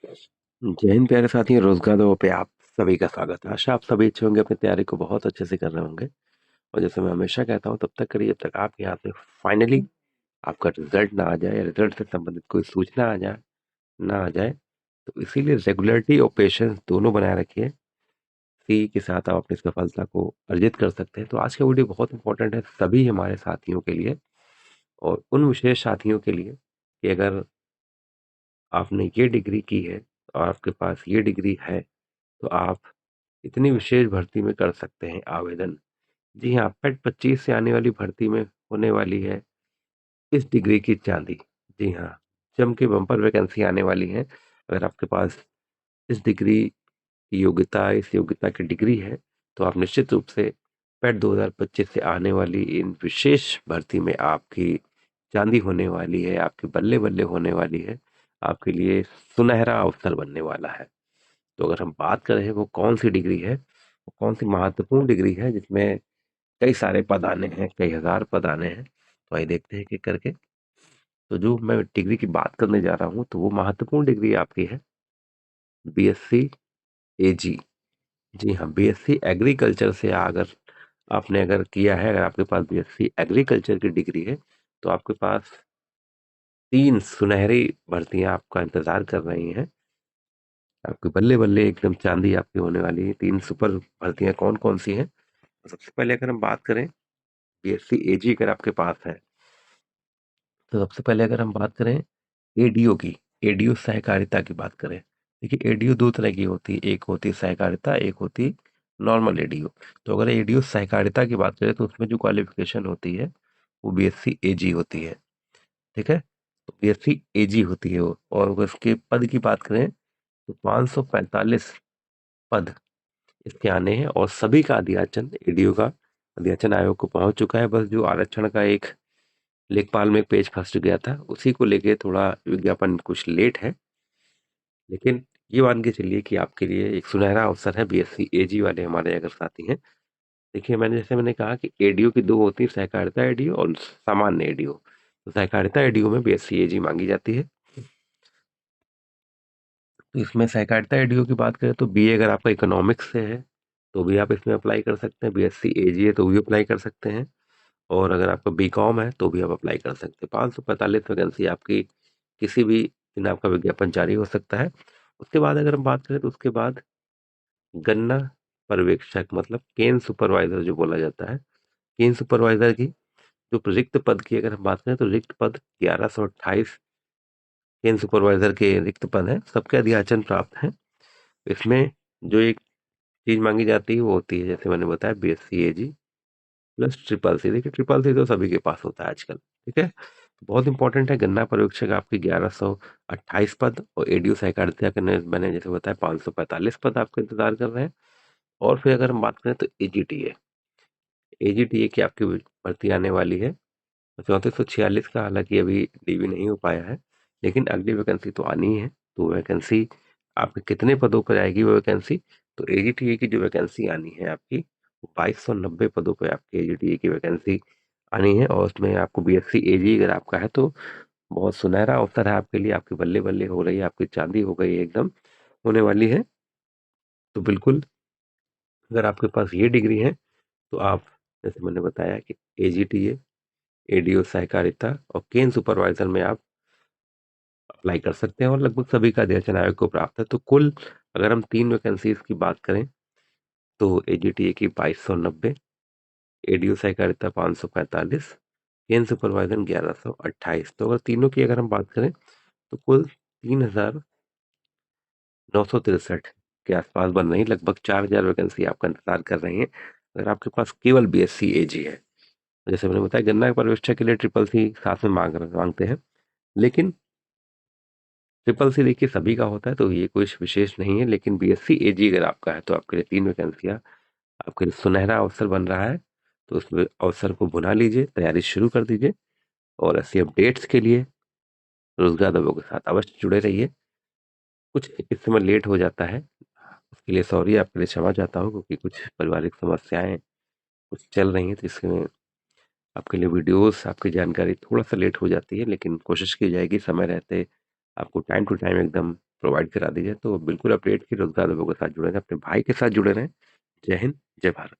जय हिंद प्यारे साथियों, रोजगार दो पे आप सभी का स्वागत है। आशा आप सभी अच्छे होंगे, अपनी तैयारी को बहुत अच्छे से कर रहे होंगे। और जैसे मैं हमेशा कहता हूँ, तब तक करिए जब तक आपके हाथ में फाइनली आपका रिजल्ट ना आ जाए, रिजल्ट से संबंधित कोई सूचना ना आ जाए। तो इसीलिए रेगुलरिटी और पेशेंस दोनों बनाए रखिए। इसी के साथ आप अपनी सफलता को अर्जित कर सकते हैं। तो आज का वीडियो बहुत इंपॉर्टेंट है सभी हमारे साथियों के लिए, और उन विशेष साथियों के लिए कि अगर आपने ये डिग्री की है और आपके पास ये डिग्री है, तो आप इतनी विशेष भर्ती में कर सकते हैं आवेदन। जी हाँ, पेट 25 से आने वाली भर्ती में होने वाली है इस डिग्री की चांदी। जी हाँ, जम के बम्पर वैकेंसी आने वाली है। अगर आपके पास इस डिग्री की योग्यता, इस योग्यता की डिग्री है, तो आप निश्चित रूप से पेट 2025 से आने वाली इन विशेष भर्ती में आपकी चांदी होने वाली है, आपकी बल्ले बल्ले होने वाली है, आपके लिए सुनहरा अवसर बनने वाला है। तो अगर हम बात करें वो कौन सी डिग्री है, वो कौन सी महत्वपूर्ण डिग्री है जिसमें कई सारे पद आने हैं, कई हजार पद आने हैं, तो आइए देखते हैं कि करके। तो जो मैं डिग्री की बात करने जा रहा हूँ, तो वो महत्वपूर्ण डिग्री आपकी है बीएससी एजी। जी हाँ, बीएससी एग्रीकल्चर से अगर आपने अगर किया है, अगर आपके पास बीएससी एग्रीकल्चर की डिग्री है, तो आपके पास 3 सुनहरी भर्तियां आपका इंतजार कर रही हैं। आपके बल्ले बल्ले एकदम चांदी आपकी होने वाली है। 3 सुपर भर्तियां कौन कौन सी हैं? सबसे पहले अगर हम बात करें बीएससी एजी अगर आपके पास है, तो सबसे पहले अगर हम बात करें एडीओ की, एडीओ सहकारिता की बात करें। देखिए, एडीओ 2 तरह की होती है, एक होती है सहकारिता, एक होती नॉर्मल एडीओ। तो अगर एडीओ सहकारिता की बात करें, तो उसमें जो क्वालिफिकेशन होती है वो बीएससी एजी होती है। ठीक है, तो बीएससी एजी होती है वो। और अगर उसके पद की बात करें, तो 545 पद इसके आने हैं, और सभी का अध्याचन एडीओ का अध्याचन आयोग को पहुंच चुका है। बस जो आरक्षण का एक लेखपाल में एक पेज फंस गया था, उसी को लेके थोड़ा विज्ञापन कुछ लेट है। लेकिन ये मान के चलिए कि आपके लिए एक सुनहरा अवसर है, बीएससी एजी वाले हमारे अगर साथी हैं। देखिए, मैंने कहा कि एडीओ की 2 होती है, सहकारिता एडीओ और सामान्य एडीओ। तो सहकारिता एडीओ में बीएससी एजी मांगी जाती है। तो इसमें सहकारिता एडीओ की बात करें, तो बीए अगर आपका इकोनॉमिक्स से है, तो भी आप इसमें अप्लाई कर सकते हैं। बीएससी एजी है तो भी अप्लाई कर सकते हैं। और अगर आपका बीकॉम है तो भी आप अप्लाई कर सकते हैं। 545 वैकेंसी आपकी किसी भी दिन आपका विज्ञापन जारी हो सकता है। उसके बाद अगर हम बात करें, तो उसके बाद गन्ना पर्यवेक्षक, मतलब केन सुपरवाइजर जो बोला जाता है, केन सुपरवाइजर की जो रिक्त पद की अगर हम बात करें, तो रिक्त पद 1128 केन सुपरवाइजर के रिक्त पद हैं, सबके अध्याचन प्राप्त हैं। इसमें जो एक चीज मांगी जाती है वो होती है, जैसे मैंने बताया, बीएससी एजी प्लस ट्रिपल सी। देखिए, ट्रिपल सी तो सभी के पास होता है आजकल। ठीक है, बहुत इंपॉर्टेंट है। गन्ना पर्यवेक्षक आपकी 1128 पद, और एडीओ सहकारिता के मैंने जैसे बताया 545 पद आपको इंतजार कर रहे हैं। और फिर अगर हम बात करें, तो एजीटीए, एजीटीए की आपकी भर्ती आने वाली है 3446 का। हालांकि अभी डीवी नहीं हो पाया है, लेकिन अगली वैकेंसी तो आनी है। तो वैकेंसी आपके कितने पदों पर आएगी वो वैकेंसी? तो एजीटीए की जो वैकेंसी आनी है आपकी, 2290 पदों पर आपकी एजीटीए की वैकेंसी आनी है। और उसमें आपको बीएससी एजी अगर आपका है, तो बहुत सुनहरा अवसर है आपके लिए। आपकी बल्ले बल्ले हो रही है, आपकी चांदी हो गई है एकदम, होने वाली है। तो बिल्कुल, अगर आपके पास ये डिग्री है, तो आप, जैसे मैंने बताया कि एजीटीए, एडीओ सहकारिता और केन सुपरवाइजर में आप अप्लाई कर सकते हैं, और लगभग सभी का अध्ययन आयोग को प्राप्त है। तो कुल अगर हम 3 वैकेंसीज की बात करें, तो एजीटीए की 2290, एडीओ सहकारिता 545, केन सुपरवाइजर 1128। तो अगर तीनों की अगर हम बात करें, तो कुल 3963 के आसपास बन रही, लगभग 4000 वैकेंसी आपका इंतजार कर रही है, अगर आपके पास केवल बीएससी एजी है। जैसे मैंने बताया, गन्ना के पर्यवेक्षक के लिए ट्रिपल सी साथ में मांगते हैं, लेकिन ट्रिपल सी देखिए सभी का होता है, तो ये कुछ विशेष नहीं है। लेकिन बीएससी एजी अगर आपका है, तो आपके लिए 3 वैकेंसियां, आपके लिए सुनहरा अवसर बन रहा है। तो उस अवसर को भुना लीजिए, तैयारी शुरू कर दीजिए। और ऐसी अपडेट्स के लिए रोजगार दबों के साथ अवश्य जुड़े रहिए। कुछ इस समय लेट हो जाता है, उसके लिए सॉरी, आपके लिए क्षमा चाहता हूँ, क्योंकि कुछ पारिवारिक समस्याएं कुछ चल रही हैं, तो इसमें आपके लिए वीडियोस, आपकी जानकारी थोड़ा सा लेट हो जाती है। लेकिन कोशिश की जाएगी समय रहते आपको टाइम टू टाइम एकदम प्रोवाइड करा दीजिए। तो बिल्कुल अपडेट की रोज़गार देवों के साथ जुड़े रहें, अपने भाई के साथ जुड़े रहें। जय हिंद, जय भारत।